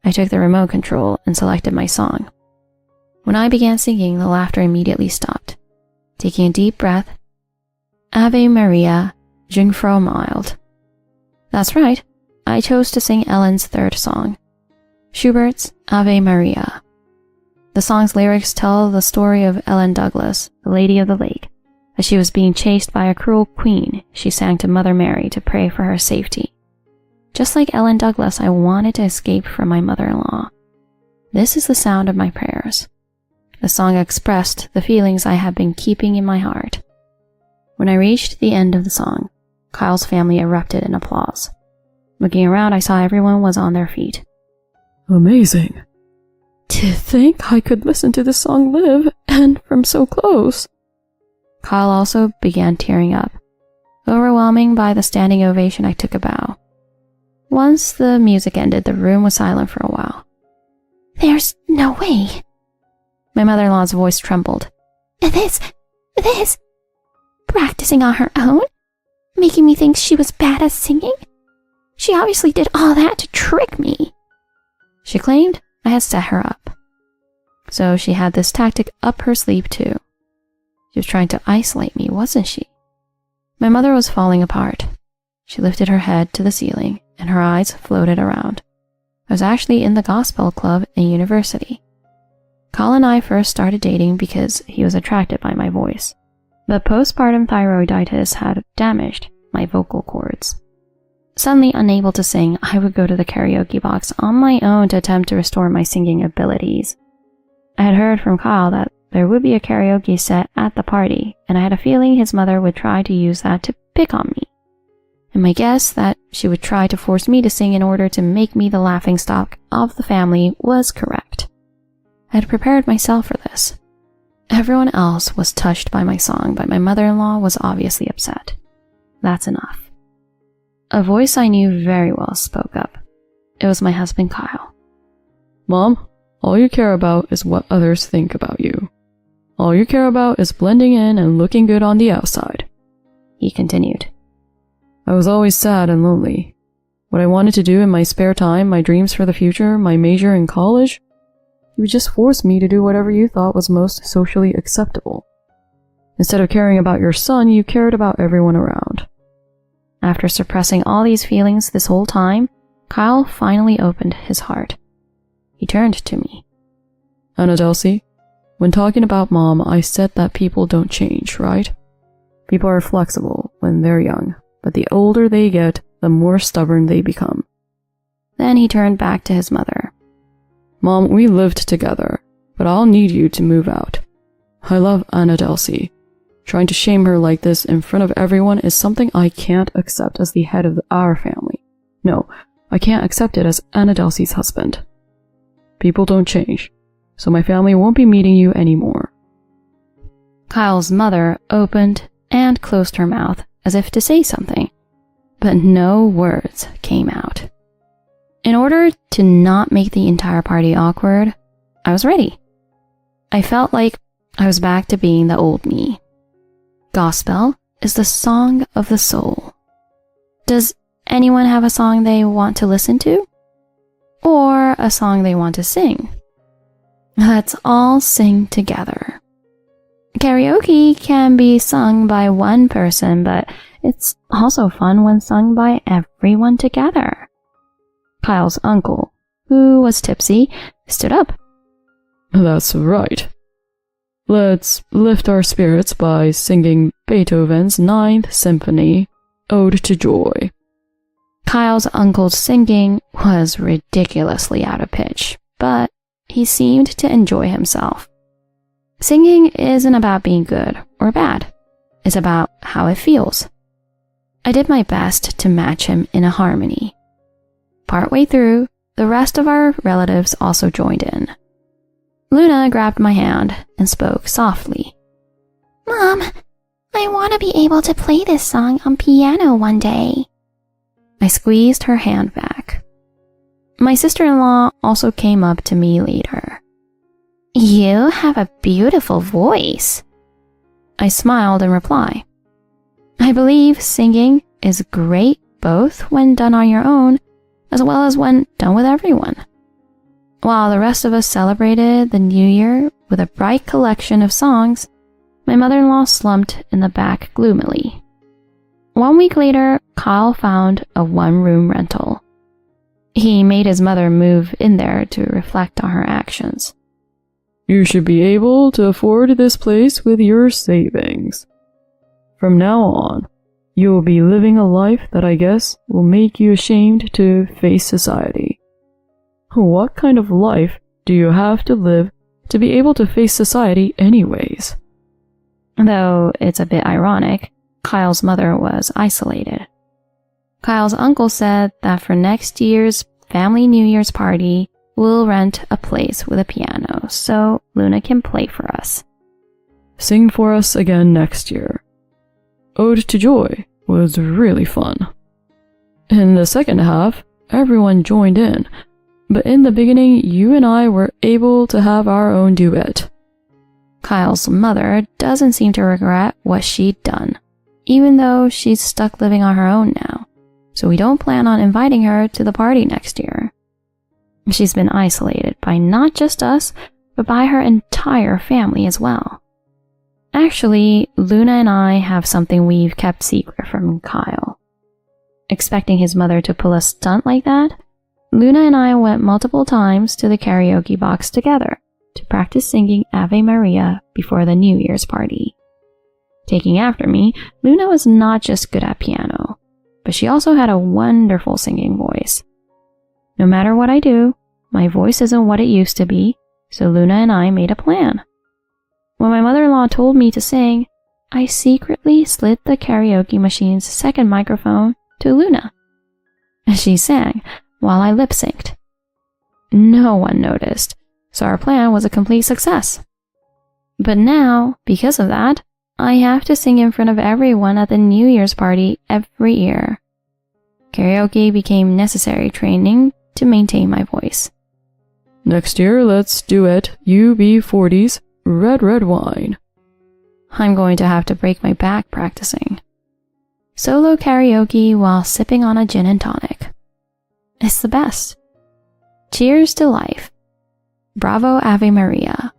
I took the remote control and selected my song. When I began singing, the laughter immediately stopped. Taking a deep breath, Ave Maria, Jungfrau mild. That's right, I chose to sing Ellen's third song, Schubert's Ave Maria. The song's lyrics tell the story of Ellen Douglas, the Lady of the Lake. As she was being chased by a cruel queen, she sang to Mother Mary to pray for her safety. Just like Ellen Douglas, I wanted to escape from my mother-in-law. This is the sound of my prayers. The song expressed the feelings I had been keeping in my heart. When I reached the end of the song, Kyle's family erupted in applause. Looking around, I saw everyone was on their feet. Amazing. To think I could listen to this song live, and from so close. Kyle also began tearing up. Overwhelming by the standing ovation, I took a bow. Once the music ended, the room was silent for a while. There's no way. My mother-in-law's voice trembled. This, practicing on her own? Making me think she was bad at singing? She obviously did all that to trick me. She claimed I had set her up. So she had this tactic up her sleeve too. She was trying to isolate me, wasn't she? My mother was falling apart. She lifted her head to the ceiling, and her eyes floated around. I was actually in the gospel club in university. Kyle and I first started dating because he was attracted by my voice. But postpartum thyroiditis had damaged my vocal cords. Suddenly unable to sing, I would go to the karaoke box on my own to attempt to restore my singing abilities. I had heard from Kyle that there would be a karaoke set at the party, and I had a feeling his mother would try to use that to pick on me. And my guess that she would try to force me to sing in order to make me the laughingstock of the family was correct. I had prepared myself for this. Everyone else was touched by my song, but my mother-in-law was obviously upset. That's enough. A voice I knew very well spoke up. It was my husband, Kyle. Mom, all you care about is what others think about you. All you care about is blending in and looking good on the outside. He continued. I was always sad and lonely. What I wanted to do in my spare time, my dreams for the future, my major in college, you just forced me to do whatever you thought was most socially acceptable. Instead of caring about your son, you cared about everyone around. After suppressing all these feelings this whole time, Kyle finally opened his heart. He turned to me. Anna Delcy, when talking about Mom, I said that people don't change, right? People are flexible when they're young, but the older they get, the more stubborn they become. Then he turned back to his mother. Mom, we lived together, but I'll need you to move out. I love Anna Delcy. Trying to shame her like this in front of everyone is something I can't accept as the head of our family. No, I can't accept it as Anna Delcy's husband. People don't change, so my family won't be meeting you anymore. Kyle's mother opened and closed her mouth as if to say something, but no words came out. In order to not make the entire party awkward, I was ready. I felt like I was back to being the old me. Gospel is the song of the soul. Does anyone have a song they want to listen to? Or a song they want to sing? Let's all sing together. Karaoke can be sung by one person, but it's also fun when sung by everyone together. Kyle's uncle, who was tipsy, stood up. That's right. Let's lift our spirits by singing Beethoven's Ninth Symphony, Ode to Joy. Kyle's uncle's singing was ridiculously out of pitch, but he seemed to enjoy himself. Singing isn't about being good or bad. It's about how it feels. I did my best to match him in a harmony. Partway through, the rest of our relatives also joined in. Luna grabbed my hand and spoke softly. Mom, I want to be able to play this song on piano one day. I squeezed her hand back. My sister-in-law also came up to me later. You have a beautiful voice. I smiled in reply. I believe singing is great both when done on your own as well as when done with everyone. While the rest of us celebrated the new year with a bright collection of songs, my mother-in-law slumped in the back gloomily. 1 week later, Kyle found a one-room rental. He made his mother move in there to reflect on her actions. You should be able to afford this place with your savings. From now on, you will be living a life that I guess will make you ashamed to face society. What kind of life do you have to live to be able to face society anyways? Though it's a bit ironic, Kyle's mother was isolated. Kyle's uncle said that for next year's family New Year's party, we'll rent a place with a piano so Luna can play for us. Sing for us again next year. Ode to Joy was really fun. In the second half, everyone joined in, but in the beginning, you and I were able to have our own duet. Kyle's mother doesn't seem to regret what she'd done, even though she's stuck living on her own now, so we don't plan on inviting her to the party next year. She's been isolated by not just us, but by her entire family as well. Actually, Luna and I have something we've kept secret from Kyle. Expecting his mother to pull a stunt like that, Luna and I went multiple times to the karaoke box together to practice singing Ave Maria before the New Year's party. Taking after me, Luna was not just good at piano, but she also had a wonderful singing voice. No matter what I do, my voice isn't what it used to be, so Luna and I made a plan. When my mother-in-law told me to sing, I secretly slid the karaoke machine's second microphone to Luna. She sang while I lip-synced. No one noticed, so our plan was a complete success. But now, because of that, I have to sing in front of everyone at the New Year's party every year. Karaoke became necessary training to maintain my voice. Next year, let's duet UB40's Red Red Wine. I'm going to have to break my back practicing. Solo karaoke while sipping on a gin and tonic. It's the best. Cheers to life. Bravo Ave Maria.